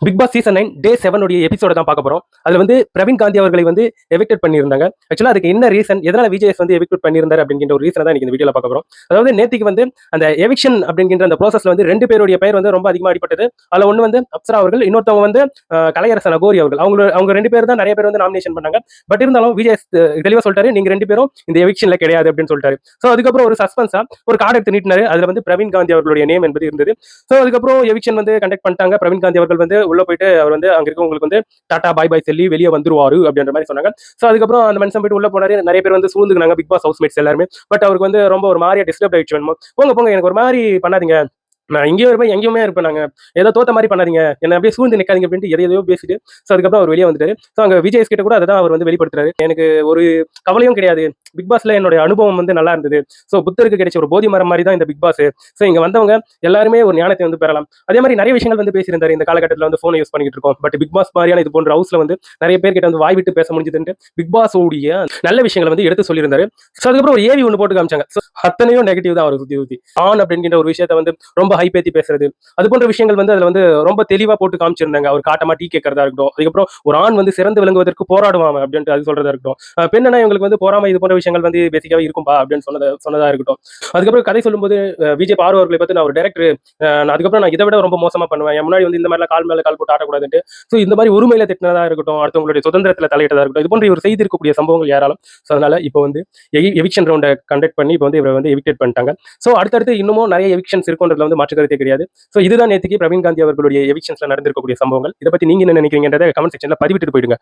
Big Boss season 9 டே 7 உடைய எபிசோட தான் பார்க்க போறோம். அதுல வந்து பிரவீன் காந்தி அவர்களை வந்து எவிக்டட் பண்ணியிருந்தாங்க. ஆக்சுவலா அதுக்கு என்ன ரீசன், எதனால விஜேஎஸ் வந்து எவிக்ட் பண்ணியிருந்தாரு அப்படிங்கிற ஒரு ரீசன் தான் இன்னைக்கு இந்த வீடியோல பார்க்க போறோம். அதாவது நேத்திக்கு வந்து அந்த எவிக்ஷன் அப்படிங்கிற அந்த ப்ரோசஸ்ல வந்து 2 பேருடைய பெயர் வந்து ரொம்ப அதிகமா அடிபட்டது. அதுல ஒண்ணு வந்து அப்சரா அவர்கள், இன்னொருத்தவங்க வந்து கலையரசன் அகோரி அவர்கள். அவங்க 2 பேர் தான் நிறைய பேர் வந்து நாமினேஷன் பண்ணாங்க. பட் இருந்தாலும் விஜேஎஸ் தெளிவா சொல்லிட்டாரு, நீங்க 2 பேரும் இந்த எவிக்ஷன்ல கிடையாது அப்படின்னு சொல்லிட்டாரு. சோ அதுக்கப்புறம் ஒரு சஸ்பென்ஸா ஒரு கார்டு எடுத்து நீட்டினாரு. அதுல வந்து பிரவீன் காந்தி அவர்களுடைய நேம் என்பது இருந்தது. சோ அதுக்கப்புறம் எவிக்ஷன் வந்து கண்டக்ட் பண்ணிட்டாங்க. பிரவீன் காந்தி அவர்கள் வந்து உள்ள போயிட்டு அவர் வந்து அங்க இருக்கவங்களுக்கு வந்து டாடா பாய் பாய் சொல்லி வெளியே வந்துருவாரு அப்படின்ற மாதிரி சொன்னாங்க. சோ அதுக்கப்புறம் அந்த மனுஷன் போயிட்டு உள்ள போனாரு. நிறைய பேர் வந்து சூழ்ந்துக்குனாங்க பிக் பாஸ் ஹவுஸ்மேட்ஸ் எல்லாருமே. பட் அவருக்கு வந்து ரொம்ப ஒரு மாதிரியா டிஸ்டர்ப் ஆயிடுச்சு. போங்க போங்க, எனக்கு ஒரு மாதிரி பண்ணாதீங்க, நான் இங்கேயும் இருப்பேன் எங்கேயுமே இருப்பேன், நாங்க ஏதோ தோத்த மாதிரி பண்ணாதீங்க, என்ன அப்படியே சூழ்ந்து நிக்காதீங்க அப்படின்ட்டு எதையோ பேசிட்டு ஸோ அதுக்கப்புறம் அவர் வெளியே வந்துட்டாரு. ஸோ அங்கே விஜய் கிட்ட கூட அதை தான் அவர் வந்து வெளிப்படுத்துறாரு. எனக்கு ஒரு கவலையும் கிடையாது, பிக் பாஸ்ல என்னுடைய அனுபவம் வந்து நல்லா இருந்தது. ஸோ புத்தருக்கு கிடைச்ச ஒரு போதி மரம் மாதிரி தான் இந்த பிக் பாஸ். ஸோ இங்க வந்தவங்க எல்லாருமே ஒரு ஞானத்தை வந்து பெறலாம். அதே மாதிரி நிறைய விஷயங்கள் வந்து பேசியிருந்தாரு. இந்த காலகட்டத்தில் வந்து போனை யூஸ் பண்ணிட்டு இருக்கோம், பட் பிக் பாஸ் மாதிரியான இது போன்ற ஹவுஸ்ல வந்து நிறைய பேர் கிட்ட வந்து வாய் விட்டு பேச முடிஞ்சதுன்னு பிக் பாஸ் உடைய நல்ல விஷயங்களை வந்து எடுத்து சொல்லியிருந்தாரு. ஸோ அதுக்கப்புறம் ஒரு ஏவி ஒன்று போட்டு காமிச்சாங்க. ஸோ அத்தனையும் நெகட்டிவ் தான் அவர் சுத்தி ஊத்தி ஆன் அப்படிங்கிற ஒரு விஷயத்த வந்து ரொம்ப ஹை பேத்தி பேசுறது, அது போன்ற விஷயங்கள் வந்து அதுல வந்து ரொம்ப தெளிவா போட்டு காமிச்சிருந்தாங்க. அவர் காட்டமா டீ கேட்கறதா இருக்கட்டும், அதுக்கப்புறம் ஒரு ஆண் வந்து சிறந்து விளங்குவதற்கு போராடுவாங்க அப்படின்ட்டு அது சொல்றதா இருக்கட்டும், பெண்ணா இவங்களுக்கு வந்து போராம இது போன்ற விஷயங்கள் வந்து பேசிக்காவே இருக்கும்பா அப்படின்னு சொன்னதா இருக்கட்டும். அதுக்கப்புறம் கதை சொல்லும்போது விஜய் பார்வ அவர்களை பத்தி நான் ஒரு டைரக்டர், அதுக்கப்புறம் நான் இதை விட ரொம்ப மோசமா பண்ணுவேன், என் முன்னாடி வந்து இந்த மாதிரிலாம் கால் மேல கால் போட்டு ஆட்டக்கூடாதுன்ட்டு. ஸோ இந்த மாதிரி உரிமையில திட்டினதா இருக்கட்டும், அடுத்தவங்களுடைய சுதந்திரத்துல தலையிட்டதா இருக்கட்டும், இது போன்ற இவர் செய்திருக்கக்கூடிய சம்பவங்கள் ஏராளம். ஸோ அதனால இப்போ வந்து எவிக்ஷன் ரவுண்டை கண்டக்ட் பண்ணி இப்போ வந்து இவரை வந்து எவிக்டேட் பண்ணிட்டாங்க. ஸோ அடுத்தடுத்து இன்னமும் நிறைய எவிக்ஷன்ஸ் இருக்குன்றதுல வந்து மாற்று கருத்தே கிடையாது. ஸோ இதுதான் நேற்றுக்கு பிரவீன் காந்தி அவர்களுடைய எவிக்ஷன்ஸ்ல நடந்திருக்கக்கூடிய சம்பவங்கள். இதை பத்தி நீங்க என்ன நினைக்கிறீங்கன்றதை கமெண்ட் செக்ஷன்ல பதிவிட்டு போயிடுங்க.